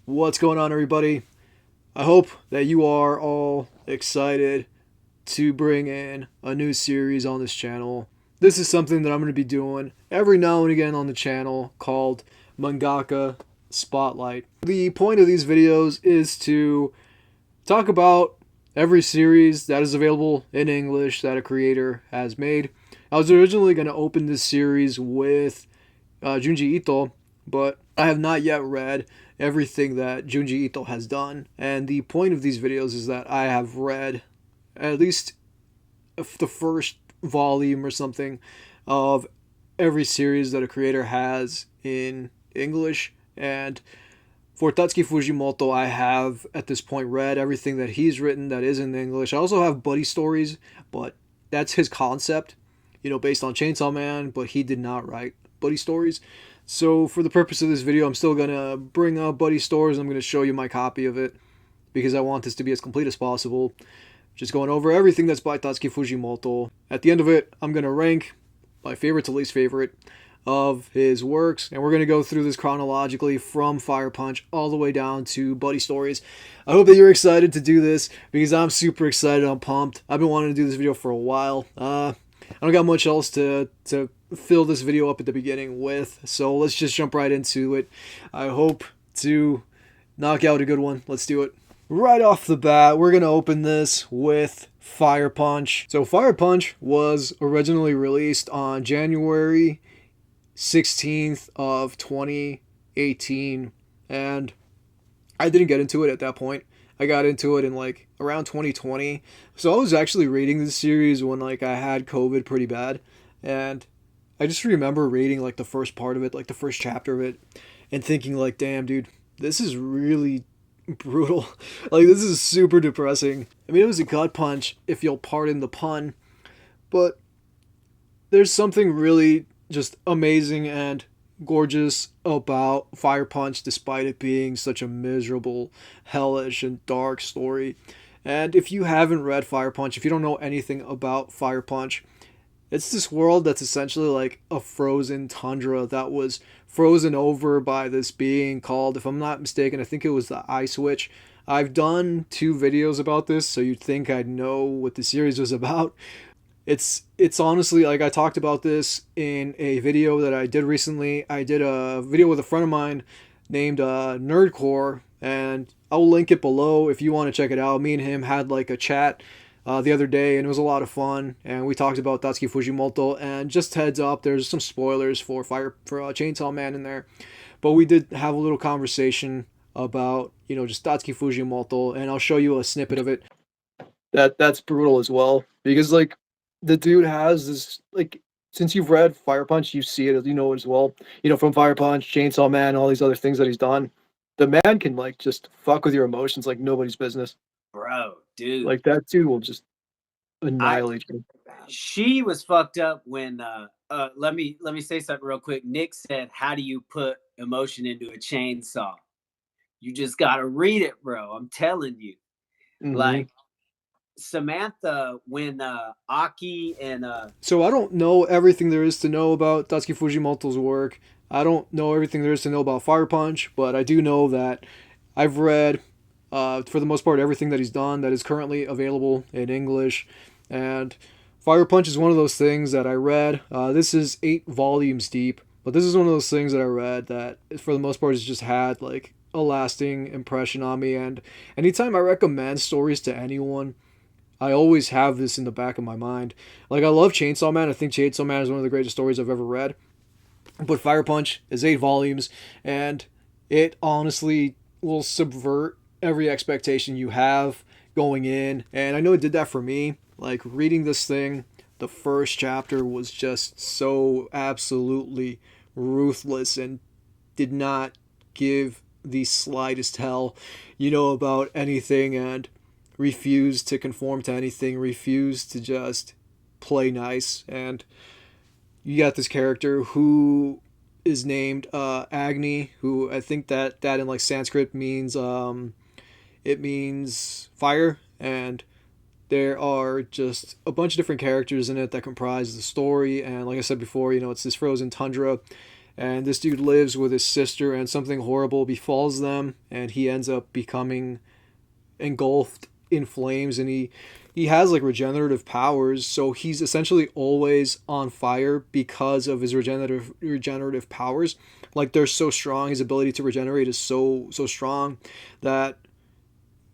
What's going on, everybody? I hope that you are all excited to bring in a new series on this channel. This is something that I'm going to be doing every now and again on the channel called Mangaka Spotlight. The point of these videos is to talk about every series that is available in English that a creator has made. I was originally going to open this series with Junji Ito, but I have not yet read everything that Junji Ito has done. And the point of these videos is that I have read at least the first volume or something of every series that a creator has in English. And for Tatsuki Fujimoto, I have at this point read everything that he's written that is in English. I also have buddy stories, but that's his concept, based on Chainsaw Man, but he did not write buddy stories. So for the purpose of this video, I'm still going to bring up buddy stories. I'm going to show you my copy of it because I want this to be as complete as possible. Just going over everything that's by Tatsuki Fujimoto. At the end of it, I'm going to rank my favorite to least favorite of his works, and we're going to go through this chronologically from Fire Punch all the way down to buddy stories. I hope that you're excited to do this because I'm super excited. I'm pumped. I've been wanting to do this video for a while. I don't got much else to fill this video up at the beginning with, so let's just jump right into it. I hope to knock out a good one. Let's do it. Right off the bat, we're going to open this with Fire Punch. So Fire Punch was originally released on January 16th of 2018, and I didn't get into it at that point. I got into it in around 2020. So I was actually reading this series when I had COVID pretty bad, and I just remember reading the first part of it, the first chapter of it, and thinking damn dude, this is really brutal. This is super depressing. I mean, it was a gut punch, if you'll pardon the pun, but there's something really just amazing and gorgeous about Fire Punch, despite it being such a miserable, hellish, and dark story. And if you haven't read Fire Punch, if you don't know anything about Fire Punch, it's this world that's essentially like a frozen tundra that was frozen over by this being called, if I'm not mistaken, I think it was the Ice Witch. I've done 2 videos about this, so you'd think I'd know what the series was about. It's honestly, I talked about this in a video that I did recently. I did a video with a friend of mine named Nerdcore, and I'll link it below if you want to check it out. Me and him had a chat the other day, and it was a lot of fun. And we talked about Tatsuki Fujimoto. And just heads up, there's some spoilers for Chainsaw Man in there, but we did have a little conversation about just Tatsuki Fujimoto, and I'll show you a snippet of it. That's brutal as well because the dude has this since you've read Fire Punch, you see it, as well. From Fire Punch, Chainsaw Man, all these other things that he's done. The man can just fuck with your emotions like nobody's business. Bro, dude. That dude will just annihilate you. She was fucked up when let me say something real quick. Nick said, "How do you put emotion into a chainsaw?" You just gotta read it, bro. I'm telling you. Mm-hmm. Samantha, when Aki and So I don't know everything there is to know about Tatsuki Fujimoto's work. I don't know everything there is to know about Fire Punch, but I do know that I've read, for the most part, everything that he's done that is currently available in English. And Fire Punch is one of those things that I read. This is 8 volumes deep, but this is one of those things that I read that, for the most part, has just had a lasting impression on me. And anytime I recommend stories to anyone, I always have this in the back of my mind. I love Chainsaw Man. I think Chainsaw Man is one of the greatest stories I've ever read. But Fire Punch is 8 volumes, and it honestly will subvert every expectation you have going in. And I know it did that for me. Reading this thing, the first chapter was just so absolutely ruthless and did not give the slightest hell, about anything, and refused to conform to anything, refused to just play nice. And you got this character who is named Agni, who I think that in Sanskrit means it means fire, and there are just a bunch of different characters in it that comprise the story. And like I said before, it's this frozen tundra, and this dude lives with his sister, and something horrible befalls them, and he ends up becoming engulfed in flames, and he has like regenerative powers, so he's essentially always on fire because of his regenerative powers. Like they're so strong, his ability to regenerate is so strong that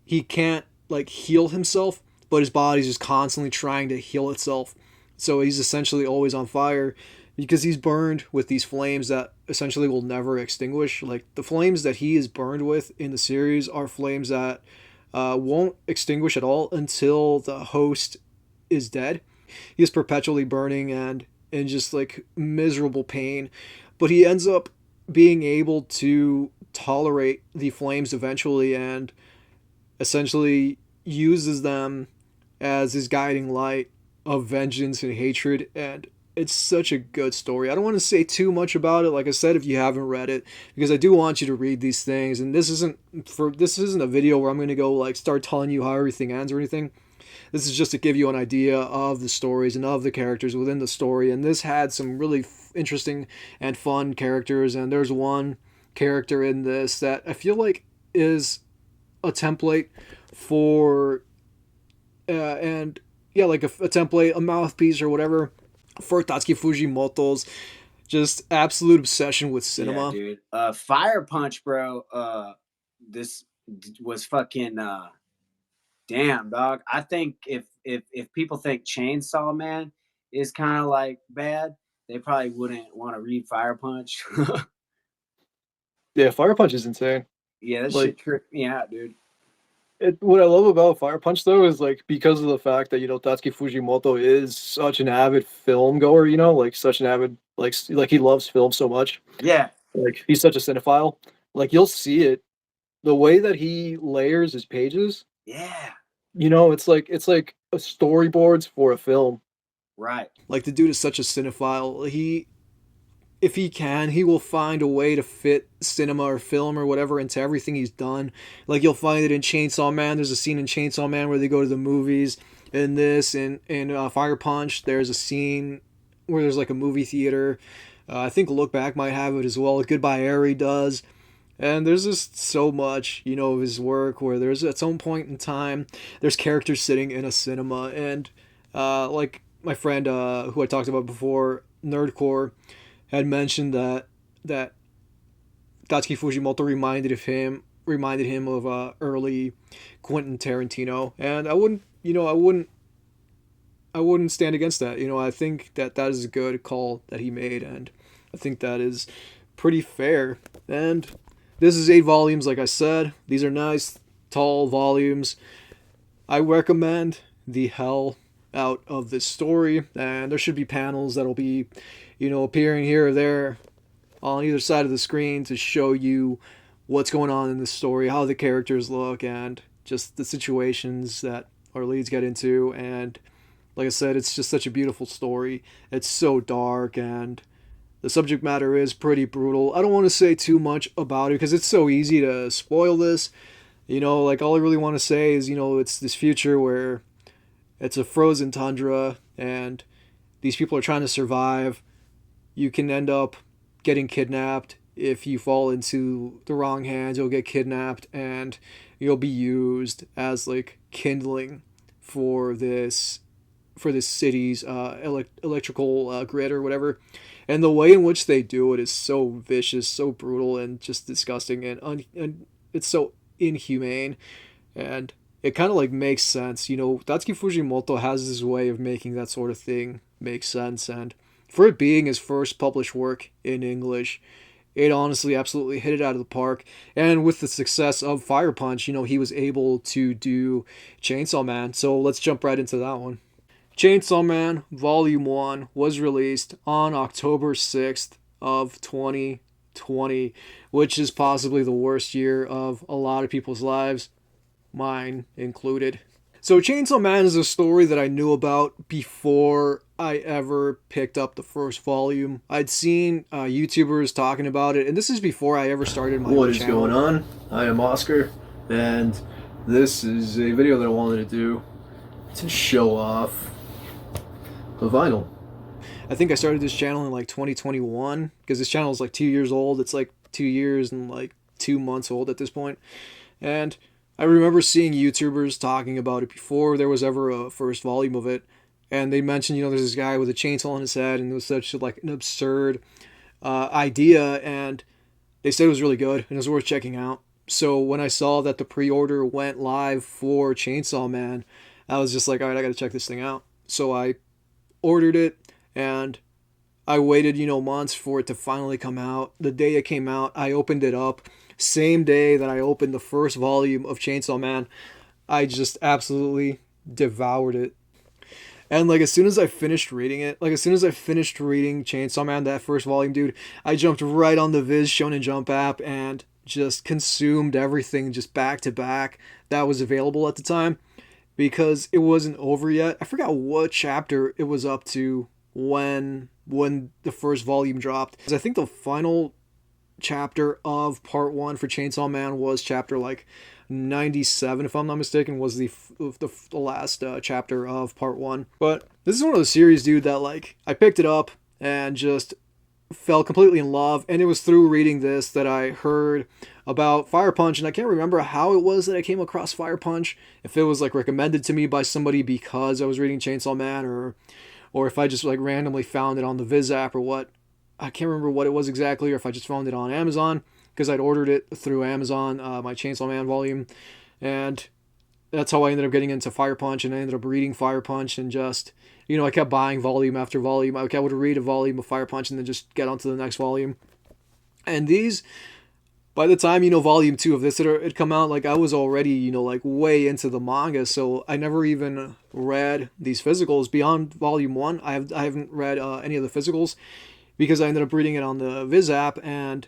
he can't like heal himself, but his body's just constantly trying to heal itself. So he's essentially always on fire because he's burned with these flames that essentially will never extinguish. Like the flames that he is burned with in the series are flames that won't extinguish at all until the host is dead. He is perpetually burning and in just like miserable pain, but he ends up being able to tolerate the flames eventually, and essentially uses them as his guiding light of vengeance and hatred. And it's such a good story. I don't want to say too much about it, like I said, if you haven't read it, because I do want you to read these things. And this isn't a video where I'm going to go like start telling you how everything ends or anything. This is just to give you an idea of the stories and of the characters within the story. And this had some really interesting and fun characters, and there's one character in this that I feel like is a template for and yeah, like a template, a mouthpiece or whatever for Tatsuki Fujimoto's just absolute obsession with Yeah, cinema. dude. Fire Punch, bro. This was fucking damn, dog. I think if people think Chainsaw Man is kind of like bad, they probably wouldn't want to read Fire Punch. Yeah, Fire Punch is insane. Yeah, that shit Like tripped me out, dude. what I love about Fire Punch though is like because of the fact that Tatsuki Fujimoto is such an avid film goer, like such an avid like he loves film so much. Yeah, Like he's such a cinephile. Like you'll see it the way that he layers his pages. yeah, It's like a storyboards for a film. right. Like the dude is such a cinephile. If he can, he will find a way to fit cinema or film or whatever into everything he's done. Like you'll find it in Chainsaw Man. There's a scene in Chainsaw Man where they go to the movies. In this, in Fire Punch, there's a scene where there's like a movie theater. I think Look Back might have it as well. Goodbye Eri does. And there's just so much, of his work where there's at some point in time, there's characters sitting in a cinema. And like my friend who I talked about before, Nerdcore, had mentioned that Tatsuki Fujimoto reminded him of early Quentin Tarantino, and I wouldn't stand against that. I think that is a good call that he made, and I think that is pretty fair. And this is 8 volumes, like I said. These are nice, tall volumes. I recommend the hell out of this story, and there should be panels that'll be, appearing here or there on either side of the screen to show you what's going on in the story, how the characters look, and just the situations that our leads get into. And like I said, it's just such a beautiful story. It's so dark, and the subject matter is pretty brutal. I don't want to say too much about it because it's so easy to spoil this. Like all I really want to say is, it's this future where it's a frozen tundra and these people are trying to survive. You can end up getting kidnapped. If you fall into the wrong hands, you'll get kidnapped and you'll be used as like kindling for this city's electrical grid or whatever. And the way in which they do it is so vicious, so brutal, and just disgusting, and it's so inhumane. And it kind of like makes sense. Tatsuki Fujimoto has this way of making that sort of thing make sense. And for it being his first published work in English, it honestly absolutely hit it out of the park. And with the success of Fire Punch, he was able to do Chainsaw Man. So let's jump right into that one. Chainsaw Man Volume 1 was released on October 6th of 2020, which is possibly the worst year of a lot of people's lives, mine included. So Chainsaw Man is a story that I knew about before I ever picked up the first volume. I'd seen YouTubers talking about it, and this is before I ever started my What own is channel. going on? I am Oscar, and this is a video that I wanted to do to show off the vinyl. I think I started this channel in like 2021 because this channel is like 2 years old. It's like 2 years and like 2 months old at this point. And I remember seeing YouTubers talking about it before there was ever a first volume of it. And they mentioned, there's this guy with a chainsaw on his head, and it was such like an absurd idea, and they said it was really good and it was worth checking out. So when I saw that the pre-order went live for Chainsaw Man, I was just like, all right, I got to check this thing out. So I ordered it, and I waited, months for it to finally come out. The day it came out, I opened it up. Same day that I opened the first volume of Chainsaw Man, I just absolutely devoured it. And like as soon as I finished reading it, like as soon as I finished reading Chainsaw Man, that first volume, dude, I jumped right on the Viz Shonen Jump app and just consumed everything just back to back that was available at the time because it wasn't over yet. I forgot what chapter it was up to when the first volume dropped. I think the final chapter of part 1 for Chainsaw Man was chapter like 97, if I'm not mistaken, was the last chapter of part 1. But this is one of those series, dude, that like I picked it up and just fell completely in love. And it was through reading this that I heard about Fire Punch, and I can't remember how it was that I came across Fire Punch, if it was like recommended to me by somebody because I was reading Chainsaw Man, or if I just like randomly found it on the Viz app or what. I can't remember what it was exactly, or if I just found it on Amazon because I'd ordered it through Amazon, my Chainsaw Man volume, and that's how I ended up getting into Fire Punch, and I ended up reading Fire Punch, and just, I kept buying volume after volume. I would read a volume of Fire Punch and then just get onto the next volume. And these, by the time, volume 2 of this had come out, like I was already, like way into the manga, so I never even read these physicals beyond volume 1. I haven't read any of the physicals because I ended up reading it on the Viz app, and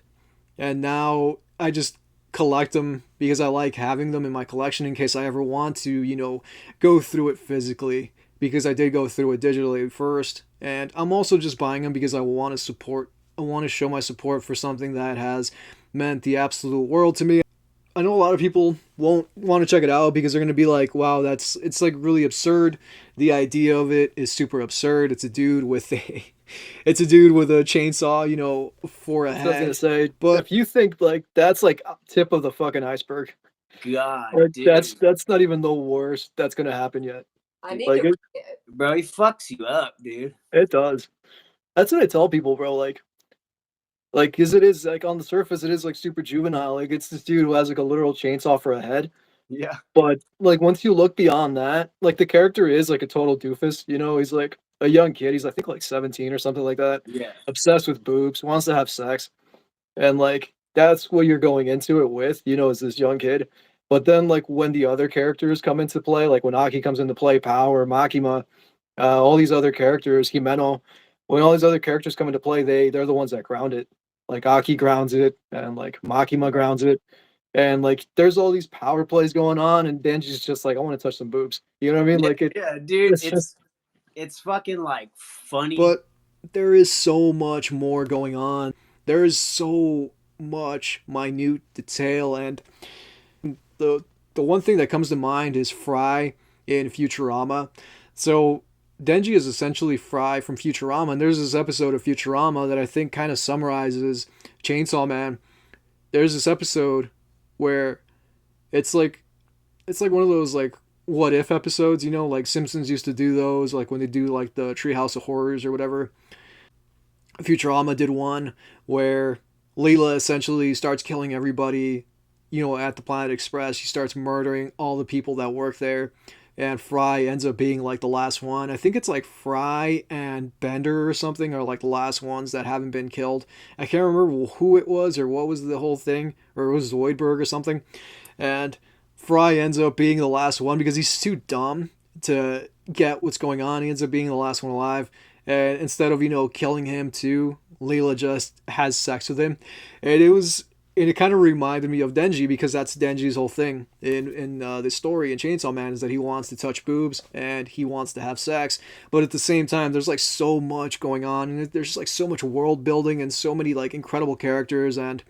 now I just collect them because I like having them in my collection in case I ever want to, go through it physically, because I did go through it digitally first. And I'm also just buying them because I want to show my support for something that has meant the absolute world to me. I know a lot of people won't want to check it out because they're going to be like, wow, it's like really absurd. The idea of it is super absurd. It's a dude with a chainsaw, for a head. I was gonna say, but if you think like that's like tip of the fucking iceberg, God, like, dude. that's not even the worst that's gonna happen yet. I need Like to it, read it. Bro, he fucks you up, dude. it does. That's what I tell people, bro. Like, cause it is like on the surface, it is like super juvenile. Like it's this dude who has like a literal chainsaw for a head. Yeah. But like once you look beyond that, like the character is like a total doofus. He's like a young kid. He's I think like 17 or something like that. Yeah. Obsessed with boobs, wants to have sex, and like that's what you're going into it with. Is this young kid. But then like when the other characters come into play, like when Aki comes into play, Power, Makima, all these other characters, Himeno, when all these other characters come into play, they're the ones that ground it. Like Aki grounds it, and like Makima grounds it. And like there's all these power plays going on, and Denji's just like, I want to touch some boobs. You know what I mean? Yeah, dude, just it's fucking like funny. But there is so much more going on. There is so much minute detail, and the one thing that comes to mind is Fry in Futurama. So Denji is essentially Fry from Futurama, and there's this episode of Futurama that I think kind of summarizes Chainsaw Man. There's this episode where it's like one of those like what if episodes, like Simpsons used to do those, like when they do like the Treehouse of Horrors or whatever. Futurama did one where Leela essentially starts killing everybody, at the Planet Express. She starts murdering all the people that work there, and Fry ends up being like the last one. I think it's like Fry and Bender or something are like the last ones that haven't been killed. I can't remember who it was or what was the whole thing, or it was Zoidberg or something. And Fry ends up being the last one because he's too dumb to get what's going on. He ends up being the last one alive. And instead of, killing him too, Leela just has sex with him. And it kind of reminded me of Denji because that's Denji's whole thing in the story in Chainsaw Man, is that he wants to touch boobs and he wants to have sex. But at the same time, there's like so much going on, and there's just like so much world building and so many like incredible characters, and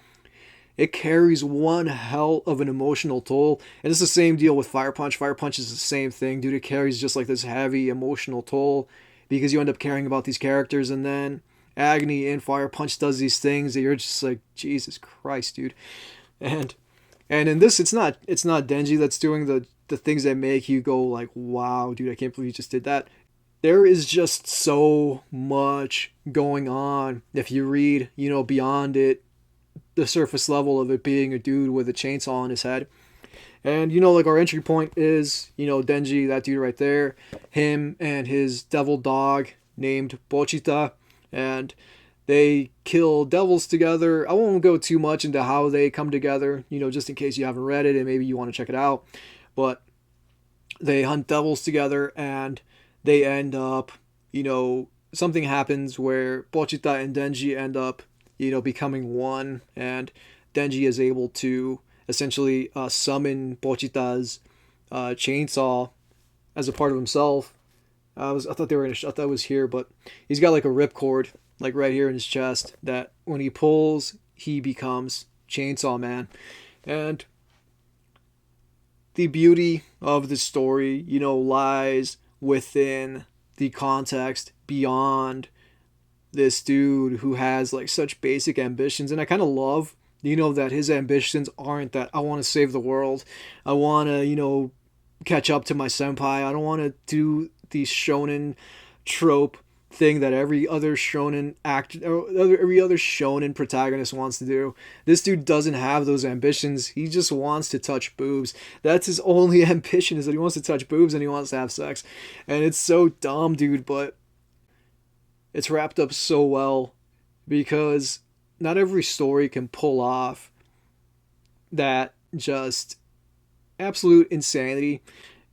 it carries one hell of an emotional toll. And it's the same deal with Fire Punch. Fire Punch is the same thing, dude. It carries just like this heavy emotional toll because you end up caring about these characters, and then Agony in Fire Punch does these things that you're just like, Jesus Christ, dude. And in this, it's not Denji that's doing the things that make you go like, wow, dude, I can't believe you just did that. There is just so much going on if you read, beyond it, the surface level of it being a dude with a chainsaw on his head. And, like our entry point is, Denji, that dude right there, him and his devil dog named Bochita, and they kill devils together. I won't go too much into how they come together, just in case you haven't read it and maybe you want to check it out. But they hunt devils together, and they end up, something happens where Bochita and Denji end up, becoming one, and Denji is able to essentially summon Bochita's chainsaw as a part of himself. I thought they were I thought that was here, but he's got like a ripcord like right here in his chest that when he pulls, he becomes Chainsaw Man. And the beauty of the story, lies within the context beyond this dude who has like such basic ambitions. And I kind of love, that his ambitions aren't that I want to save the world, I want to, catch up to my senpai, I don't want to do the shonen trope thing that every other shonen every other shonen protagonist wants to do. This dude doesn't have those ambitions. He just wants to touch boobs. That's his only ambition, is that he wants to touch boobs and he wants to have sex. And it's so dumb, dude, but it's wrapped up so well, because not every story can pull off that just absolute insanity.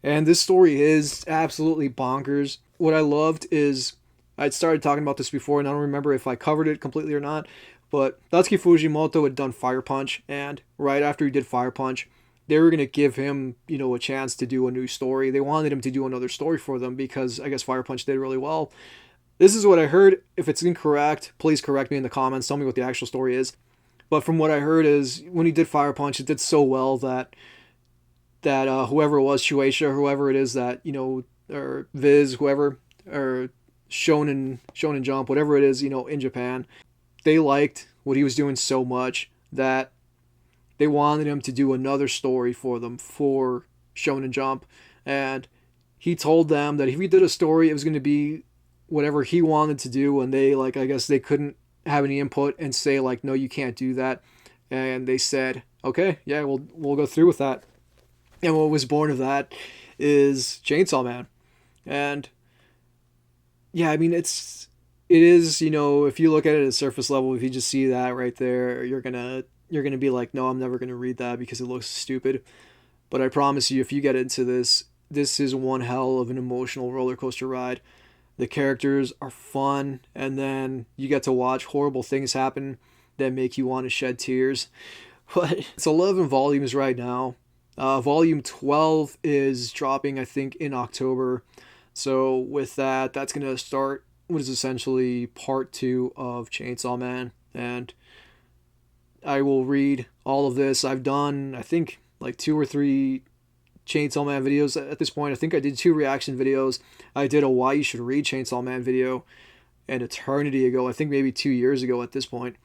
And this story is absolutely bonkers. What I loved is, I'd started talking about this before, and I don't remember if I covered it completely or not, but Tatsuki Fujimoto had done Fire Punch, and right after he did Fire Punch, they were going to give him, a chance to do a new story. They wanted him to do another story for them because I guess Fire Punch did really well. This is what I heard. If it's incorrect, please correct me in the comments. Tell me what the actual story is. But from what I heard is, when he did Fire Punch, it did so well that whoever it was, Shueisha, whoever it is that, or Viz, whoever, or Shonen Jump, whatever it is, in Japan, they liked what he was doing so much that they wanted him to do another story for them for Shonen Jump. And he told them that if he did a story, it was going to be whatever he wanted to do, and they, like, I guess they couldn't have any input and say, like, no, you can't do that. And they said, okay, yeah, we'll go through with that. And what was born of that is Chainsaw Man. And yeah, I mean, it is, if you look at it at surface level, if you just see that right there, you're gonna be like, no, I'm never gonna read that because it looks stupid. But I promise you, if you get into this is one hell of an emotional roller coaster ride. The characters are fun, and then you get to watch horrible things happen that make you want to shed tears. But it's 11 volumes right now. Volume 12 is dropping, I think, in October. So with that, that's going to start what is essentially part 2 of Chainsaw Man. And I will read all of this. I've done, I think, like 2 or 3 Chainsaw Man videos at this point. I think I did 2 reaction videos. I did a why you should read Chainsaw Man video an eternity ago. I think maybe 2 years ago at this point.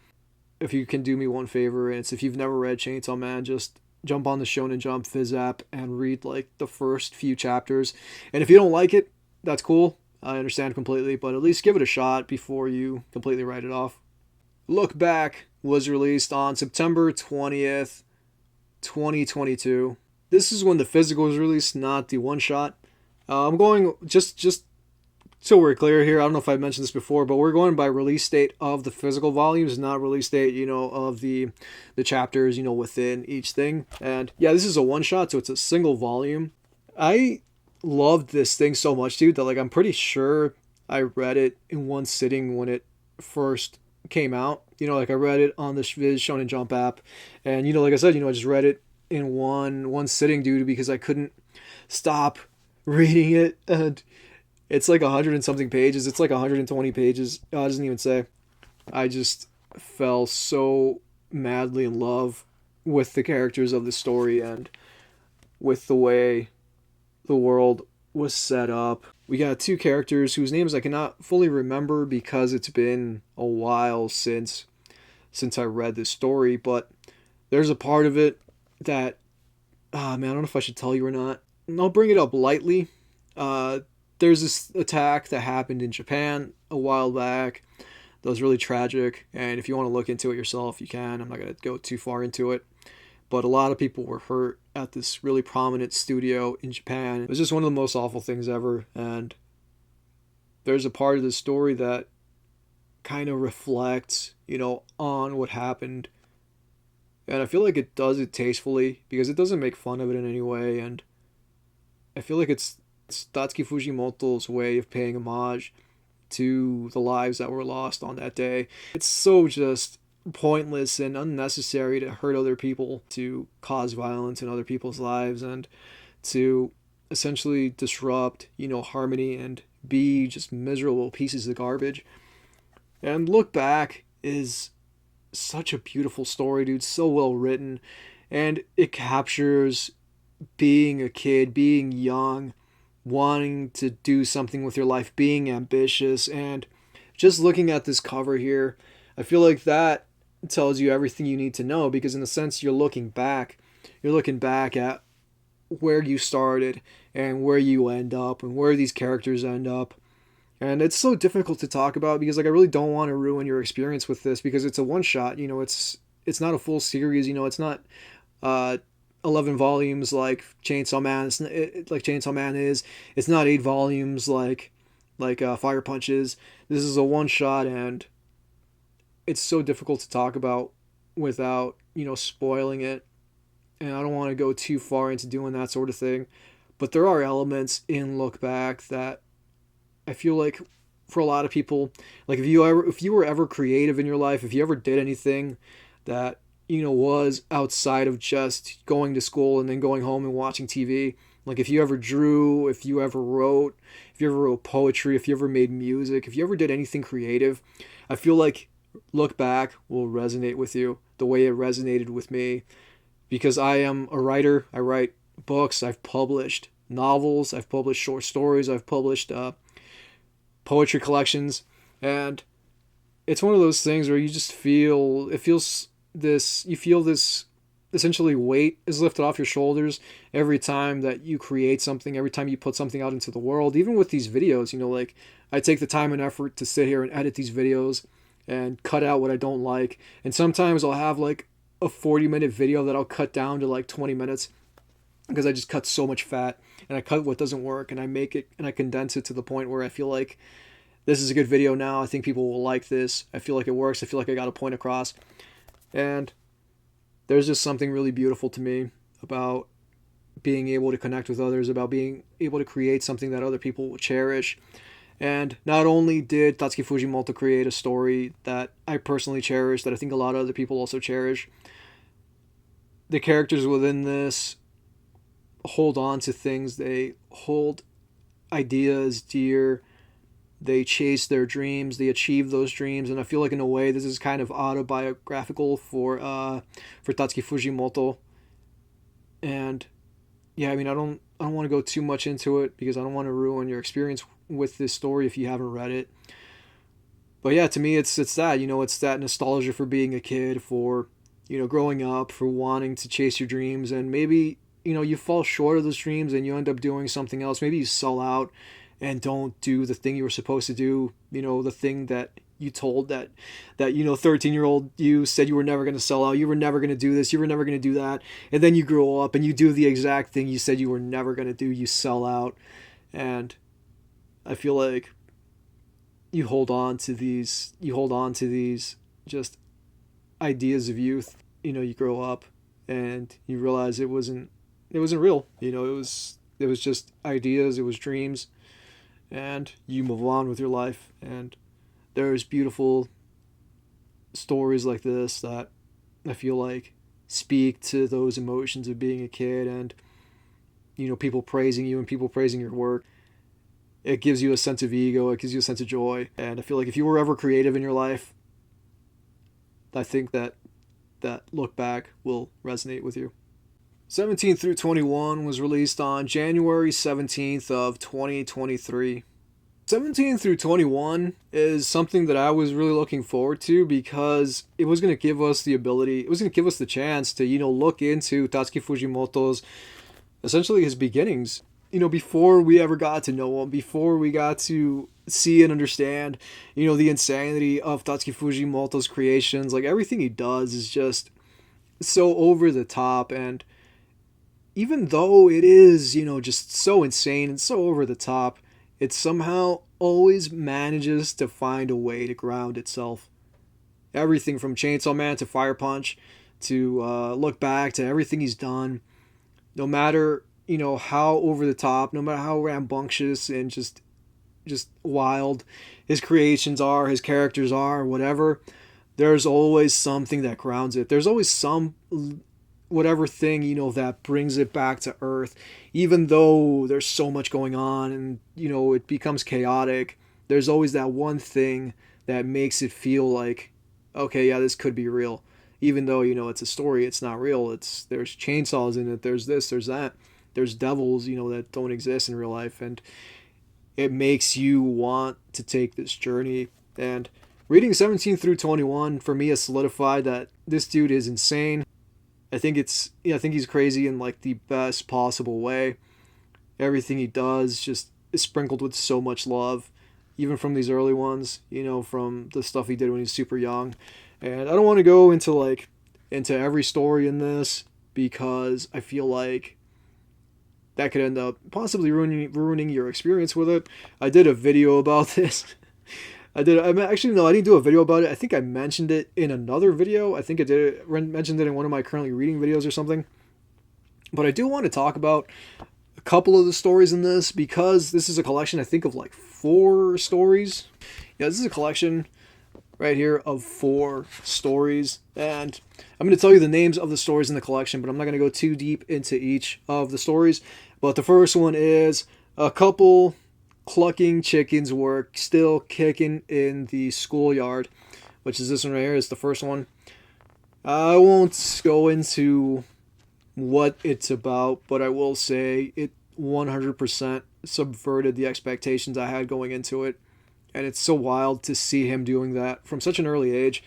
If you can do me one favor, and it's if you've never read Chainsaw Man, just jump on the Shonen Jump Fizz app and read like the first few chapters. And if you don't like it, that's cool. I understand completely, but at least give it a shot before you completely write it off. Look Back was released on September 20th, 2022. This is when the physical was released, not the one-shot. I'm going, just so we're clear here, I don't know if I mentioned this before, but we're going by release date of the physical volumes, not release date, of the chapters, within each thing. And yeah, this is a one-shot, so it's a single volume. I loved this thing so much, dude, that like I'm pretty sure I read it in one sitting when it first came out. Like I read it on the Viz Shonen Jump app, and like I said, I just read it in one sitting, dude, because I couldn't stop reading it. And it's like 100 and something pages. It's like 120 pages. It doesn't even say. I just fell so madly in love with the characters of the story and with the way the world was set up. We got two characters whose names I cannot fully remember because it's been a while since I read this story, but there's a part of it that, man, I don't know if I should tell you or not. I'll bring it up lightly. Uh, there's this attack that happened in Japan a while back that was really tragic, and if you want to look into it yourself, you can. I'm not going to go too far into it. But a lot of people were hurt at this really prominent studio in Japan. It was just one of the most awful things ever, and there's a part of the story that kind of reflects, on what happened. And I feel like it does it tastefully because it doesn't make fun of it in any way, and I feel like it's Tatsuki Fujimoto's way of paying homage to the lives that were lost on that day. It's so just pointless and unnecessary to hurt other people, to cause violence in other people's lives, and to essentially disrupt, harmony and be just miserable pieces of garbage. And Look Back is such a beautiful story, dude. So well written. And it captures being a kid, being young, wanting to do something with your life, being ambitious. And just looking at this cover here, I feel like that tells you everything you need to know, because in a sense you're looking back at where you started and where you end up and where these characters end up. And it's so difficult to talk about because I really don't want to ruin your experience with this, because it's a one shot. It's not a full series. It's not 11 volumes like Chainsaw Man. Like Chainsaw Man is. It's not 8 volumes like Fire Punch is. This is a one shot, and it's so difficult to talk about without spoiling it. And I don't want to go too far into doing that sort of thing, but there are elements in Look Back that I feel like for a lot of people, like if you were ever creative in your life, if you ever did anything that was outside of just going to school and then going home and watching TV, like if you ever drew, if you ever wrote poetry, if you ever made music, if you ever did anything creative, I feel like Look Back will resonate with you the way it resonated with me, because I am a writer. I write books. I've published novels. I've published short stories. I've published poetry collections, and it's one of those things where you just feel this essentially weight is lifted off your shoulders every time that you create something, every time you put something out into the world. Even with these videos, like I take the time and effort to sit here and edit these videos and cut out what I don't like, and sometimes I'll have like a 40-minute video that I'll cut down to like 20 minutes because I just cut so much fat, and I cut what doesn't work, and I make it and I condense it to the point where I feel like this is a good video now. I think people will like this. I feel like it works. I feel like I got a point across. And there's just something really beautiful to me about being able to connect with others, about being able to create something that other people will cherish. And not only did Tatsuki Fujimoto create a story that I personally cherish, that I think a lot of other people also cherish, the characters within this hold on to things. They hold ideas dear. They chase their dreams. They achieve those dreams, and I feel like in a way this is kind of autobiographical for Tatsuki Fujimoto. And yeah, I mean, I don't want to go too much into it because I don't want to ruin your experience with this story if you haven't read it. But yeah, to me, it's that it's that nostalgia for being a kid, for growing up, for wanting to chase your dreams, and maybe you fall short of those dreams and you end up doing something else. Maybe you sell out and don't do the thing you were supposed to do, the thing that you told that 13-year-old you said you were never going to sell out, you were never going to do this, you were never going to do that, and then you grow up and you do the exact thing you said you were never going to do, you sell out. And I feel like you hold on to these just ideas of youth. You grow up and you realize it wasn't real. It was just ideas, it was dreams, and you move on with your life. And there's beautiful stories like this that I feel like speak to those emotions of being a kid, and people praising you and people praising your work. It gives you a sense of ego, it gives you a sense of joy. And I feel like if you were ever creative in your life, I think that Look Back will resonate with you. 17 through 21 was released on January 17th of 2023. 17 through 21 is something that I was really looking forward to because it was going to give us the ability, it was going to give us the chance to, look into Tatsuki Fujimoto's, essentially his beginnings. Before we ever got to know him, before we got to see and understand, the insanity of Tatsuki Fujimoto's creations. Like, everything he does is just so over the top, and even though it is, just so insane and so over the top, it somehow always manages to find a way to ground itself. Everything from Chainsaw Man to Fire Punch to Look Back to everything he's done, no matter, how over the top, no matter how rambunctious and just wild his creations are, his characters are, whatever, there's always something that grounds it. There's always some whatever thing, that brings it back to earth. Even though there's so much going on and, it becomes chaotic, there's always that one thing that makes it feel like, okay, yeah, this could be real. Even though, it's a story, it's not real. There's chainsaws in it, there's this, there's that. There's devils, that don't exist in real life. And it makes you want to take this journey. And reading 17 through 21 for me has solidified that this dude is insane. I think he's crazy in like the best possible way. Everything he does just is sprinkled with so much love, even from these early ones, from the stuff he did when he was super young. And I don't want to go into every story in this because I feel like that could end up possibly ruining your experience with it. I did a video about this. I didn't do a video about it. I think I mentioned it in another video. I think I mentioned it in one of my currently reading videos or something. But I do want to talk about a couple of the stories in this because this is a collection, I think, of like 4 stories. Yeah, this is a collection right here of 4 stories. And I'm going to tell you the names of the stories in the collection, but I'm not going to go too deep into each of the stories. But the first one is a couple clucking chickens were still kicking in the schoolyard, which is this one right here. Is the first one. I won't go into what it's about, but I will say it 100% subverted the expectations I had going into it. And it's so wild to see him doing that from such an early age,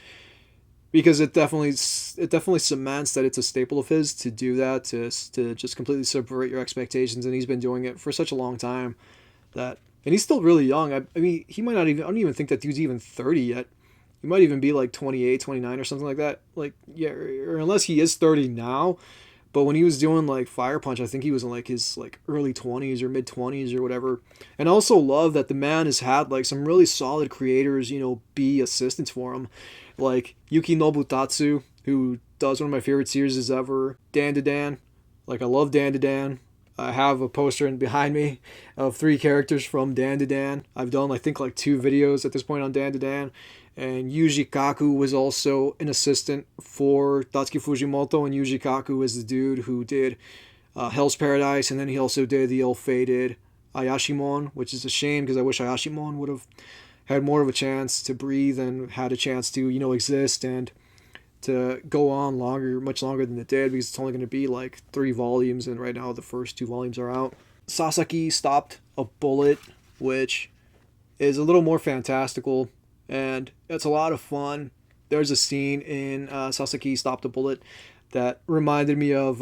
because it definitely cements that it's a staple of his to do that, to just completely subvert your expectations. And he's been doing it for such a long time and he's still really young. I mean, he might not even, I don't even think that dude's even 30 yet. He might even be like 28, 29 or something like that. Like, yeah, or unless he is 30 now. But when he was doing like Fire Punch, I think he was in like his like early 20s or mid 20s or whatever. And I also love that the man has had like some really solid creators, be assistants for him. Like Yukinobu Tatsu, who does one of my favorite series ever, Dan to Dan. Like, I love Dan to Dan. I have a poster behind me of 3 characters from Dan to Dan. I've done, I think, like 2 videos at this point on Dan to Dan. And Yuji Kaku was also an assistant for Tatsuki Fujimoto. And Yuji Kaku is the dude who did Hell's Paradise. And then he also did the ill-fated Ayashimon, which is a shame because I wish Ayashimon would have had more of a chance to breathe and had a chance to, exist and to go on much longer than it did, because it's only going to be like 3 volumes, and right now the first 2 volumes are out. Sasaki Stopped a Bullet, which is a little more fantastical, and it's a lot of fun. There's a scene in Sasaki Stopped a Bullet that reminded me of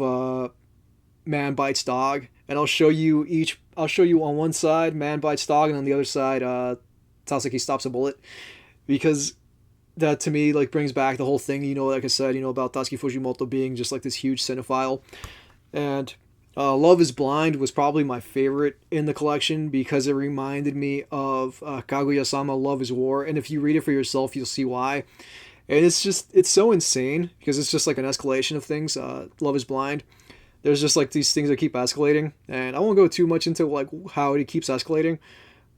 Man Bites Dog, and I'll show you on one side Man Bites Dog, and on the other side Sasaki Stops a Bullet, because that to me like brings back the whole thing, like I said, about Tatsuki Fujimoto being just like this huge cinephile. And Love is Blind was probably my favorite in the collection because it reminded me of Kaguya-sama Love is War, and if you read it for yourself you'll see why. And it's so insane because it's just like an escalation of things. Love is Blind, there's just like these things that keep escalating, and I won't go too much into like how it keeps escalating,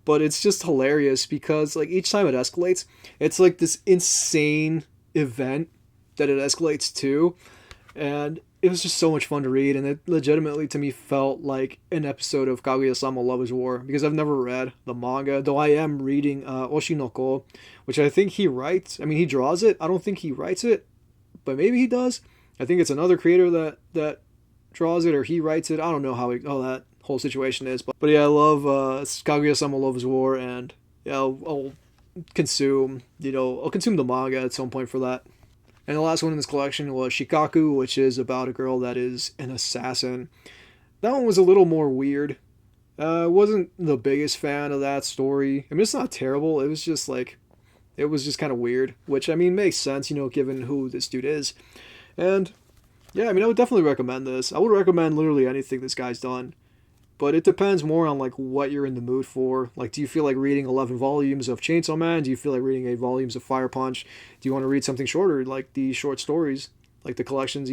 but it's just hilarious because like each time it escalates, it's like this insane event that it escalates to. And it was just so much fun to read, and it legitimately to me felt like an episode of Kaguya-sama Love is War, because I've never read the manga, though I am reading Oshinoko, which I think he writes. I mean, he draws it. I don't think he writes it, but maybe he does. I think it's another creator that draws it or he writes it. I don't know how that whole situation is, but yeah, I love Kaguya-sama Love is War, and yeah, I'll consume I'll consume the manga at some point for that. And the last one in this collection was Shikaku, which is about a girl that is an assassin. That one was a little more weird. Wasn't the biggest fan of that story. I mean, it's not terrible. It was just kind of weird, which I mean makes sense, given who this dude is. And yeah, I mean, I would definitely recommend this. I would recommend literally anything this guy's done. But it depends more on like what you're in the mood for. Like, do you feel like reading 11 volumes of Chainsaw Man? Do you feel like reading 8 volumes of Fire Punch? Do you want to read something shorter, like the short stories, like the collections?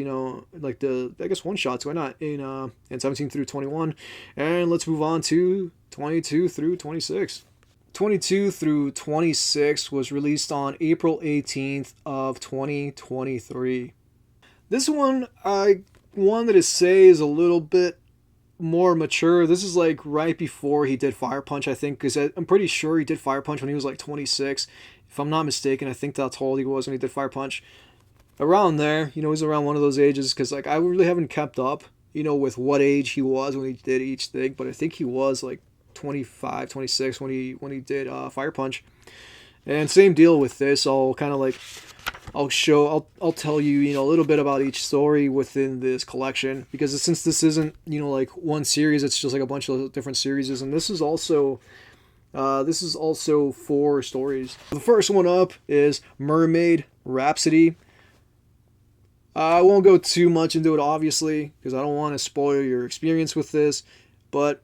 Like the I guess one shots. Why not in 17 through 21? And let's move on to 22 through 26. 22 through 26 was released on April 18th of 2023. This one I wanted to say is a little bit more mature. This is like right before he did Fire Punch, I think, because I'm pretty sure he did Fire Punch when he was like 26. If I'm not mistaken, I think that's how old he was when he did Fire Punch. Around there, he's around one of those ages, because like I really haven't kept up, with what age he was when he did each thing, but I think he was like 25, 26 when he did Fire Punch. And same deal with this. I'll kind of like I'll tell you, a little bit about each story within this collection, because since this isn't, like one series, it's just like a bunch of different series, and this is also 4 stories. The first one up is Mermaid Rhapsody. I won't go too much into it, obviously, because I don't want to spoil your experience with this, but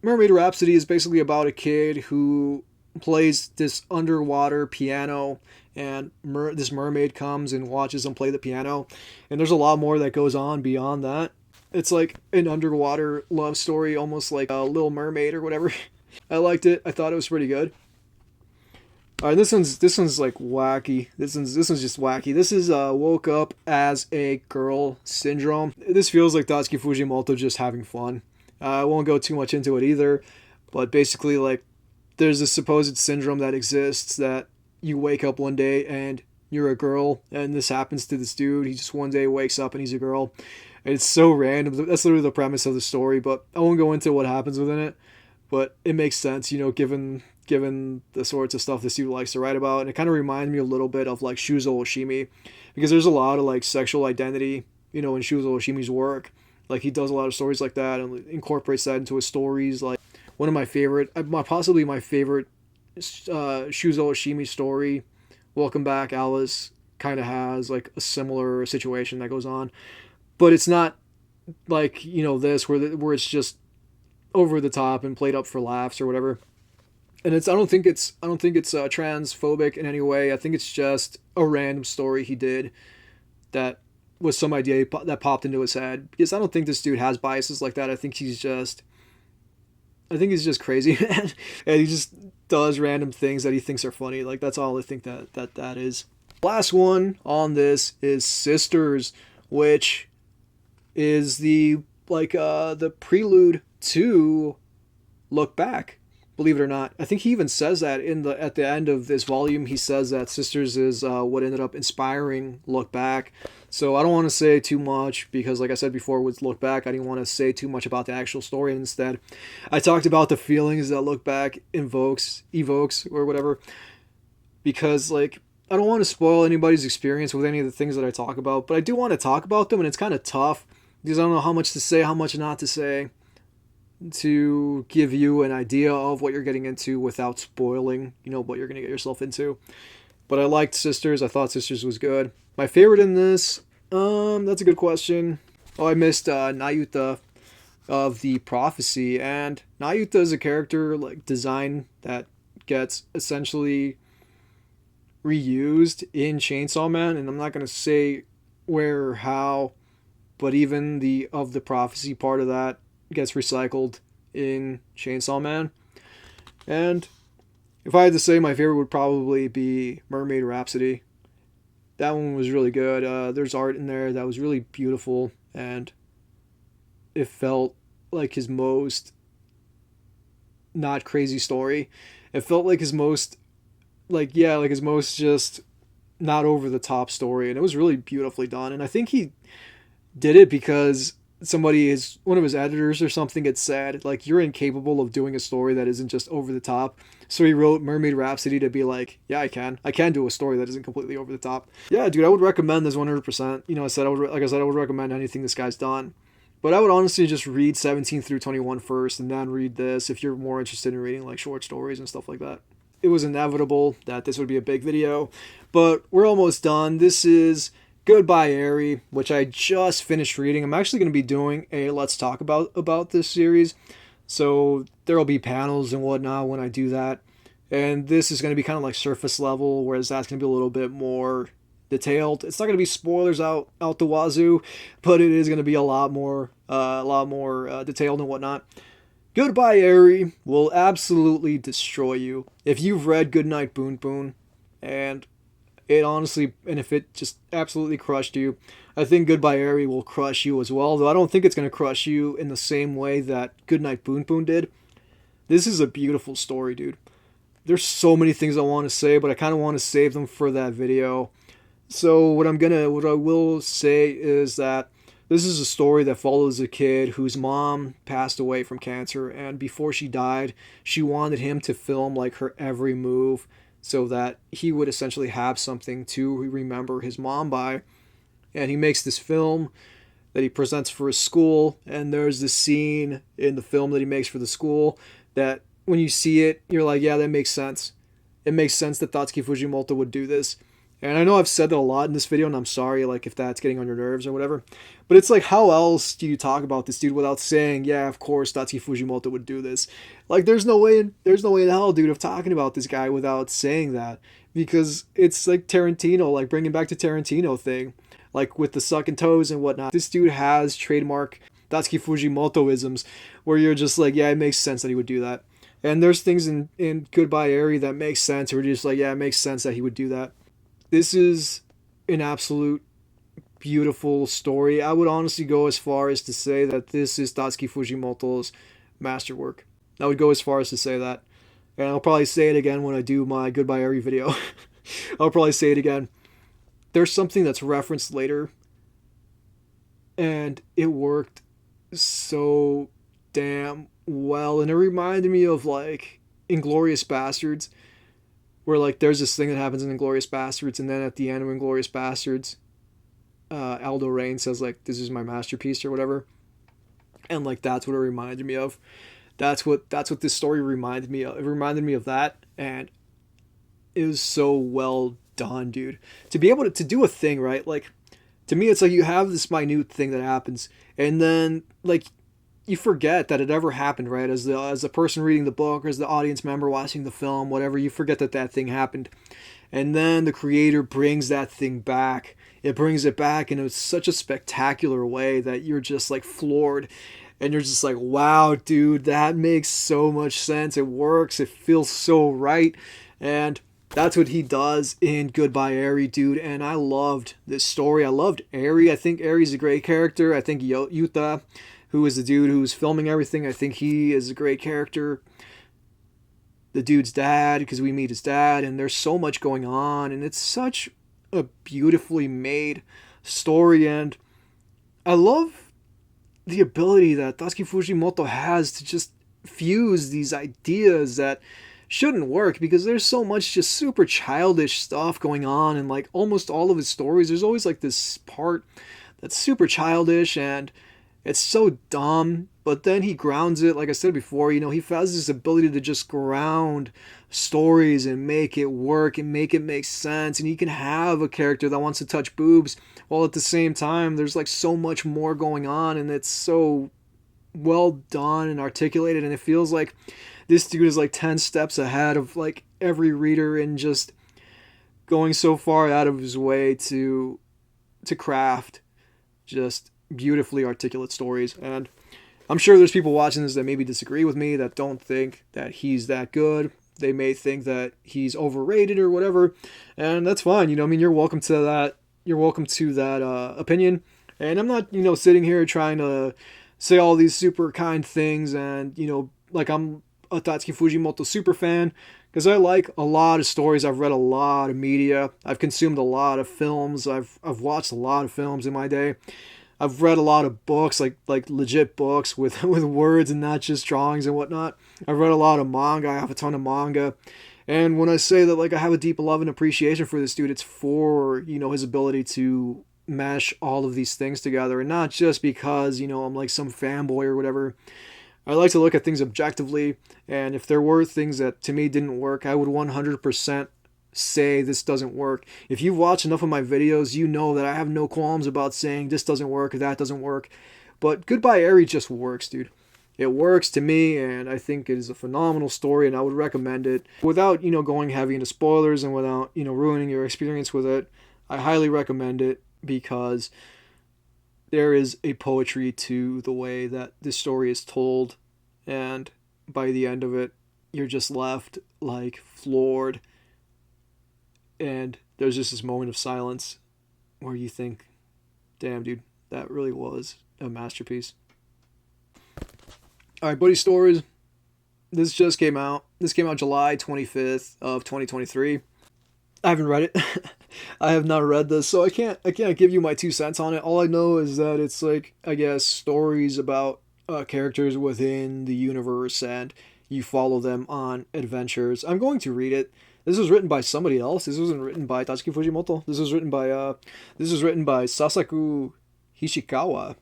Mermaid Rhapsody is basically about a kid who plays this underwater piano, and this mermaid comes and watches him play the piano, and there's a lot more that goes on beyond that. It's like an underwater love story, almost like a Little Mermaid or whatever. I liked it. I thought it was pretty good. Alright, this one's like wacky. This one's just wacky. This is Woke Up as a Girl Syndrome. This feels like Tatsuki Fujimoto just having fun. I won't go too much into it either, but basically, like, there's a supposed syndrome that exists that you wake up one day and you're a girl, and this happens to this dude. He just one day wakes up and he's a girl. And it's so random. That's literally the premise of the story, but I won't go into what happens within it. But it makes sense, given the sorts of stuff this dude likes to write about. And it kind of reminds me a little bit of like Shuzo Oshimi, because there's a lot of like sexual identity, in Shuzo Oshimi's work. Like, he does a lot of stories like that and incorporates that into his stories. Like, one of my favorite, possibly my favorite Shuzo Oshimi story, Welcome Back, Alice, kind of has like a similar situation that goes on, but it's not like this where it's just over the top and played up for laughs or whatever. And I don't think it's transphobic in any way. I think it's just a random story he did that was some idea that popped into his head, because I don't think this dude has biases like that. I think he's just crazy, man. And he just does random things that he thinks are funny. Like, that's all I think that is. Last one on this is Sisters, which is the prelude to Look Back. Believe it or not, I think he even says that at the end of this volume. He says that Sisters is what ended up inspiring Look Back. So I don't want to say too much, because like I said before with Look Back, I didn't want to say too much about the actual story. Instead, I talked about the feelings that Look Back evokes or whatever, because like I don't want to spoil anybody's experience with any of the things that I talk about, but I do want to talk about them, and it's kind of tough because I don't know how much to say, how much not to say, to give you an idea of what you're getting into without spoiling, what you're going to get yourself into. But I liked Sisters. I thought Sisters was good. My favorite in this, that's a good question. Oh, I missed Nayuta of the Prophecy, and Nayuta is a character like design that gets essentially reused in Chainsaw Man, and I'm not going to say where or how, but even the Prophecy part of that gets recycled in Chainsaw Man. And if I had to say, my favorite would probably be Mermaid Rhapsody. That one was really good. There's art in there that was really beautiful, and it felt like his most not crazy story. It felt like his most his most just not over the top story, and it was really beautifully done. And I think he did it because one of his editors or something had said, like, you're incapable of doing a story that isn't just over the top. So he wrote Mermaid Rhapsody to be like, yeah, I can do a story that isn't completely over the top. Yeah, dude, I would recommend this 100%. You know, like I said, I would recommend anything this guy's done. But I would honestly just read 17 through 21 first and then read this if you're more interested in reading like short stories and stuff like that. It was inevitable that this would be a big video, but we're almost done. This is Goodbye Eri, which I just finished reading. I'm actually going to be doing a Let's Talk about this series, so there will be panels and whatnot when I do that. And this is going to be kind of like surface level, whereas that's going to be a little bit more detailed. It's not going to be spoilers out the wazoo, but it is going to be a lot more detailed and whatnot. Goodbye Eri will absolutely destroy you. If you've read Goodnight Boon Boon, and if it just absolutely crushed you, I think Goodbye Eri will crush you as well, though I don't think it's going to crush you in the same way that Goodnight Boon Boon did. This is a beautiful story, dude. There's so many things I want to say, but I kind of want to save them for that video. So what I will say is that this is a story that follows a kid whose mom passed away from cancer, and before she died, she wanted him to film like her every move so that he would essentially have something to remember his mom by. And he makes this film that he presents for his school, and there's this scene in the film that he makes for the school that when you see it, you're like, yeah, that makes sense. It makes sense that Tatsuki Fujimoto would do this. And I know I've said that a lot in this video, and I'm sorry, like, if that's getting on your nerves or whatever. But it's like, how else do you talk about this dude without saying, yeah, of course, Tatsuki Fujimoto would do this? Like, there's no way in hell, dude, of talking about this guy without saying that. Because it's like Tarantino, like, bringing back to Tarantino thing. Like, with the sucking toes and whatnot. This dude has trademark Tatsuki Fujimoto-isms, where you're just like, yeah, it makes sense that he would do that. And there's things in Goodbye Eri that makes sense, where you're just like, yeah, it makes sense that he would do that. This is an absolute beautiful story. I would honestly go as far as to say that this is Tatsuki Fujimoto's masterwork. I would go as far as to say that. And I'll probably say it again when I do my Goodbye Eri video. I'll probably say it again. There's something that's referenced later, and it worked so damn well. And it reminded me of, like, Inglourious Bastards, where, like, there's this thing that happens in Inglourious Bastards, and then at the end of Inglourious Bastards, Aldo Rain says, like, this is my masterpiece or whatever. And, like, that's what it reminded me of. That's what this story reminded me of. It reminded me of that, and it was so well done, dude. To be able to do a thing, right? Like, to me, it's like you have this minute thing that happens, and then, like, you forget that it ever happened, right? As the person reading the book, or as the audience member watching the film, whatever, you forget that thing happened. And then the creator brings that thing back. It brings it back in such a spectacular way that you're just, like, floored. And you're just like, wow, dude, that makes so much sense. It works. It feels so right. And that's what he does in Goodbye Eri, dude. And I loved this story. I loved Eri. I think Eri's a great character. I think Yuta, who is the dude who's filming everything, I think he is a great character. The dude's dad, because we meet his dad, and there's so much going on, and it's such a beautifully made story, and I love the ability that Tatsuki Fujimoto has to just fuse these ideas that shouldn't work, because there's so much just super childish stuff going on, and like almost all of his stories, there's always like this part that's super childish, and it's so dumb, but then he grounds it. Like I said before, you know, he has this ability to just ground stories and make it work and make it make sense. And he can have a character that wants to touch boobs while at the same time there's like so much more going on, and it's so well done and articulated, and it feels like this dude is like 10 steps ahead of like every reader, and just going so far out of his way to craft just beautifully articulate stories. And I'm sure there's people watching this that maybe disagree with me, that don't think that he's that good. They may think that he's overrated or whatever, and that's fine. You know, I mean, you're welcome to that. You're welcome to that opinion. And I'm not, you know, sitting here trying to say all these super kind things, and, you know, like I'm a Tatsuki Fujimoto super fan, because I like a lot of stories. I've read a lot of media. I've consumed a lot of films. I've watched a lot of films in my day. I've read a lot of books, like legit books with with words and not just drawings and whatnot. I've read a lot of manga. I have a ton of manga. And when I say that, like, I have a deep love and appreciation for this dude, it's for, you know, his ability to mash all of these things together, and not just because, you know, I'm like some fanboy or whatever. I like to look at things objectively, and if there were things that to me didn't work, I would 100% say this doesn't work. If you've watched enough of my videos, you know that I have no qualms about saying this doesn't work or that doesn't work. But Goodbye Eri just works, dude. It works to me, and I think it is a phenomenal story, and I would recommend it. Without, you know, going heavy into spoilers and without, you know, ruining your experience with it, I highly recommend it because there is a poetry to the way that this story is told, and by the end of it, you're just left, like, floored, and there's just this moment of silence where you think, damn, dude, that really was a masterpiece. All right, Buddy Stories. This just came out. This came out July 25th of 2023. I haven't read it. I have not read this, so I can't give you my 2 cents on it. All I know is that it's like, I guess, stories about characters within the universe, and you follow them on adventures. I'm going to read it. This was written by somebody else. This wasn't written by Tatsuki Fujimoto. This was written by Sasaku Hishikawa,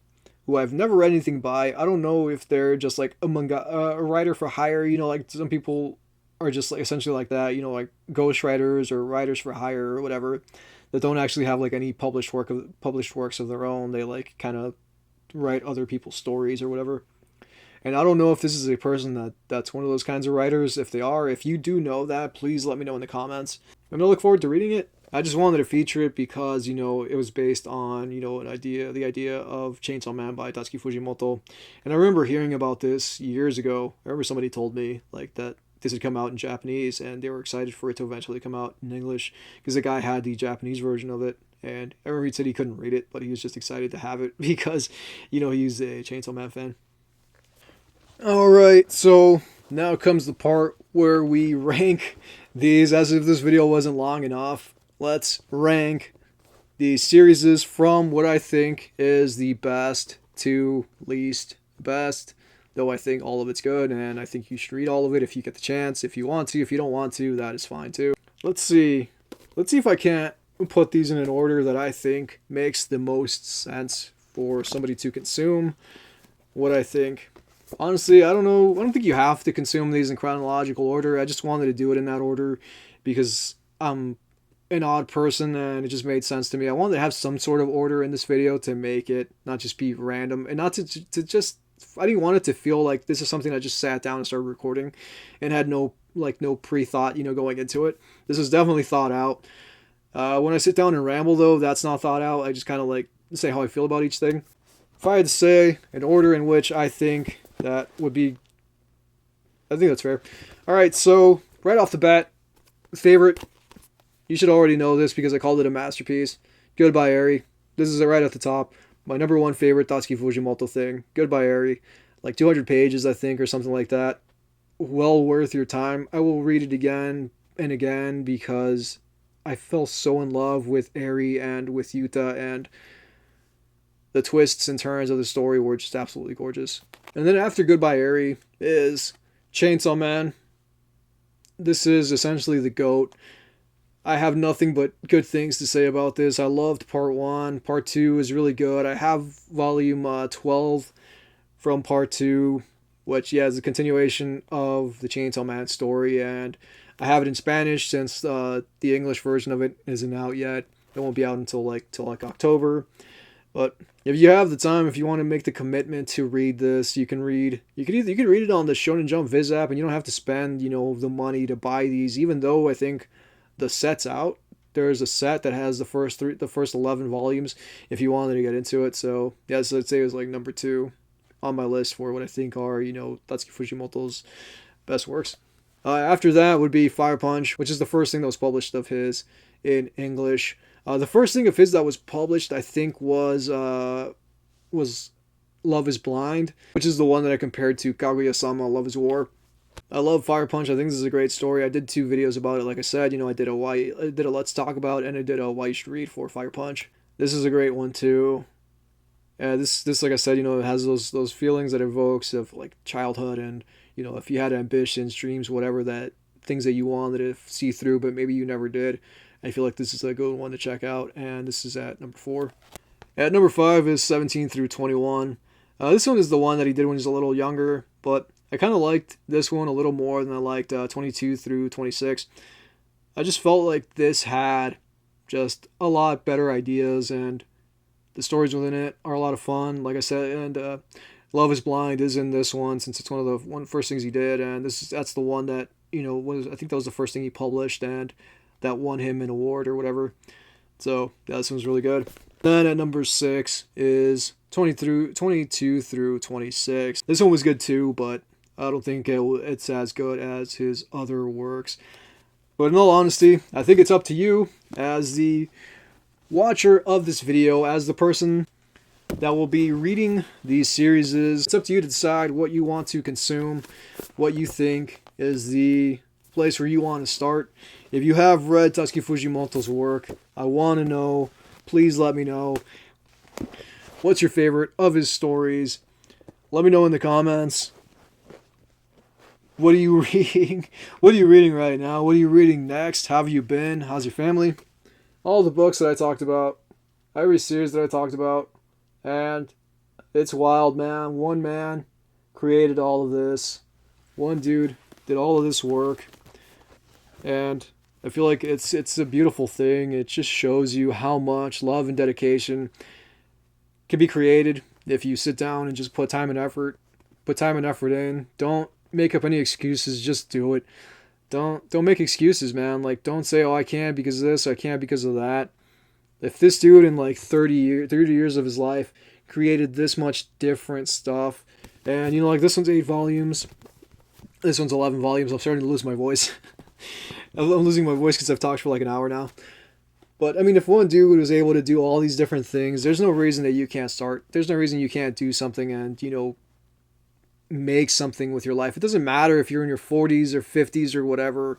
who I've never read anything by. I don't know if they're just like a writer for hire. You know, like some people are just like essentially like that. You know, like ghostwriters or writers for hire or whatever, that don't actually have like any published works of their own. They like kind of write other people's stories or whatever. And I don't know if this is a person that's one of those kinds of writers. If they are, if you do know that, please let me know in the comments. I'm gonna look forward to reading it. I just wanted to feature it because, you know, it was based on, you know, the idea of Chainsaw Man by Tatsuki Fujimoto. And I remember hearing about this years ago. I remember somebody told me like that this had come out in Japanese, and they were excited for it to eventually come out in English because the guy had the Japanese version of it. And I remember he said he couldn't read it, but he was just excited to have it because, you know, he's a Chainsaw Man fan. Alright, so now comes the part where we rank these. As if this video wasn't long enough, let's rank these series from what I think is the best to least best. Though I think all of it's good, and I think you should read all of it if you get the chance. If you want to, if you don't want to, that is fine too. Let's see if I can't put these in an order that I think makes the most sense for somebody to consume what I think. Honestly, I don't know. I don't think you have to consume these in chronological order. I just wanted to do it in that order because I'm an odd person and it just made sense to me. I wanted to have some sort of order in this video to make it not just be random and not to just... I didn't want it to feel like this is something I just sat down and started recording and had no pre-thought, you know, going into it. This is definitely thought out. When I sit down and ramble, though, that's not thought out. I just kind of like say how I feel about each thing. If I had to say an order in which I think that would be... I think that's fair. Alright, so right off the bat, favorite. You should already know this because I called it a masterpiece. Goodbye Eri. This is it right at the top. My number one favorite Tatsuki Fujimoto thing. Goodbye Eri. Like 200 pages, I think, or something like that. Well worth your time. I will read it again and again because I fell so in love with Eri and with Yuta, and the twists and turns of the story were just absolutely gorgeous. And then after Goodbye Eri is Chainsaw Man. This is essentially the GOAT. I have nothing but good things to say about this. I loved part 1. Part 2 is really good. I have volume 12 from part 2, which, yeah, is a continuation of the Chainsaw Man story. And I have it in Spanish since the English version of it isn't out yet. It won't be out until like October. But if you have the time, if you want to make the commitment to read this, you can read it on the Shonen Jump Viz app, and you don't have to spend, you know, the money to buy these. Even though I think the set's out, there's a set that has the first 11 volumes if you wanted to get into it. So yeah, so I'd say it was like number 2 on my list for what I think are, you know, Tatsuki Fujimoto's best works. After that would be Fire Punch, which is the first thing that was published of his in English. The first thing of his that was published, I think, was Love is Blind, which is the one that I compared to Kaguya-sama Love is War. I love Fire Punch. I think this is a great story. I did 2 videos about it. Like I said, you know, I did a Let's Talk About, and I did a Why You Should Read for Fire Punch. This is a great one too. This like I said, it has those feelings that evokes of like childhood, and if you had ambitions, dreams, whatever, that things that you wanted to see through, but maybe you never did. I feel like this is a good one to check out, and this is at number 4. At number 5 is 17 through 21. This one is the one that he did when he was a little younger, but I kind of liked this one a little more than I liked 22 through 26. I just felt like this had just a lot better ideas, and the stories within it are a lot of fun, like I said, and Love is Blind is in this one since it's one of the first things he did, and that's the one that, I think that was the first thing he published, and that won him an award or whatever. So yeah, this one's really good. Then at number 6 is 22 through 26. This one was good too, but I don't think it's as good as his other works. But in all honesty, I think it's up to you as the watcher of this video, as the person that will be reading these series. It's up to you to decide what you want to consume, what you think is the place where you want to start. If you have read Tatsuki Fujimoto's work, I want to know. Please let me know. What's your favorite of his stories? Let me know in the comments. What are you reading? What are you reading right now? What are you reading next? How have you been? How's your family? All the books that I talked about, every series that I talked about, and it's wild, man. One man created all of this. One dude did all of this work, and I feel like it's a beautiful thing. It just shows you how much love and dedication can be created if you sit down and just put time and effort in. Don't make up any excuses, just do it. Don't make excuses, man. Like, don't say, oh, I can't because of this, I can't because of that. If this dude in like 30 years of his life created this much different stuff, and like this one's 8 volumes, this one's 11 volumes. I'm starting to lose my voice. I'm losing my voice because I've talked for like an hour now. But I mean, if one dude was able to do all these different things, there's no reason that you can't start. There's no reason you can't do something and, make something with your life. It doesn't matter if you're in your 40s or 50s or whatever.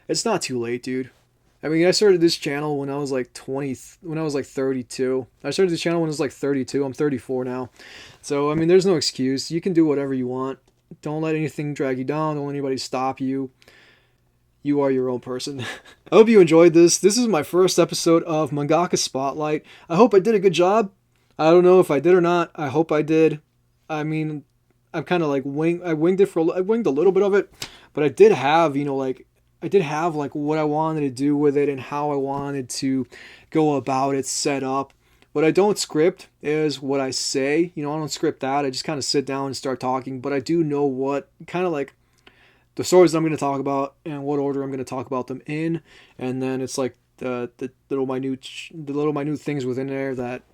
It's not too late, dude. I mean, I started this channel when I was like 32. I started this channel when I was like 32. I'm 34 now. So, I mean, there's no excuse. You can do whatever you want. Don't let anything drag you down. Don't let anybody stop you. You are your own person. I hope you enjoyed this. This is my first episode of Mangaka Spotlight. I hope I did a good job. I don't know if I did or not. I hope I did. I mean, I'm kind of like I winged a little bit of it, but I did have, what I wanted to do with it and how I wanted to go about it set up. What I don't script is what I say. I don't script that. I just kind of sit down and start talking, but I do know what kind of like the stories I'm going to talk about and what order I'm going to talk about them in, and then it's like the little minute things within there that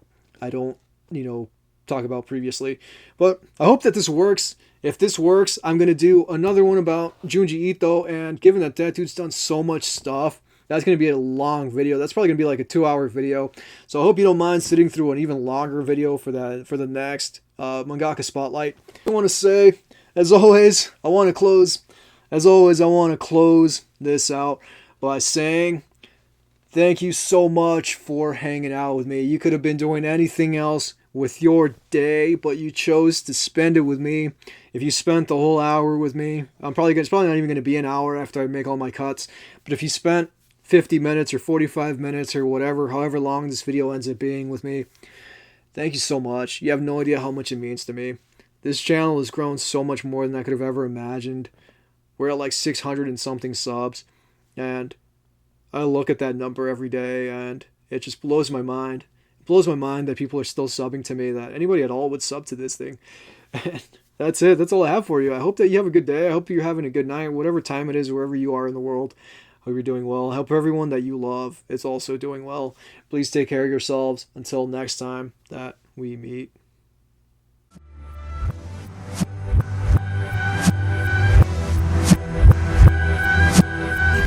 I don't talk about previously. But I hope that this works. If this works, I'm going to do another one about Junji Ito, and given that dude's done so much stuff, that's going to be a long video. That's probably going to be like a 2-hour video. So I hope you don't mind sitting through an even longer video for the next Mangaka Spotlight. I want to say, as always, I want to close this out by saying thank you so much for hanging out with me. You could have been doing anything else with your day, but you chose to spend it with me. If you spent the whole hour with me, it's probably not even going to be an hour after I make all my cuts, but if you spent 50 minutes or 45 minutes or whatever, however long this video ends up being with me, thank you so much. You have no idea how much it means to me. This channel has grown so much more than I could have ever imagined. We're at like 600 and something subs, and I look at that number every day and it just blows my mind. It blows my mind that people are still subbing to me, that anybody at all would sub to this thing. And that's it. That's all I have for you. I hope that you have a good day. I hope you're having a good night, whatever time it is, wherever you are in the world. I hope you're doing well. I hope everyone that you love is also doing well. Please take care of yourselves until next time that we meet.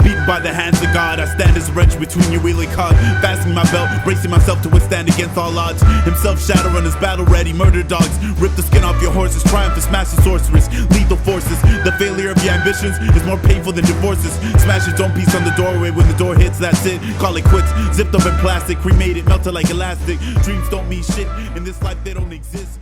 Beat By the hands of God, I stand as a wrench between your wheeling cog. Fastening my belt, bracing myself to withstand against all odds. Himself shadow runners, battle ready, murder dogs. Rip the skin off your horses, triumph and smash the sorceress. Lethal forces, the failure of your ambitions is more painful than divorces. Smash its own piece on the doorway, when the door hits, that's it. Call it quits, zipped up in plastic, cremated, melted like elastic. Dreams don't mean shit, in this life they don't exist.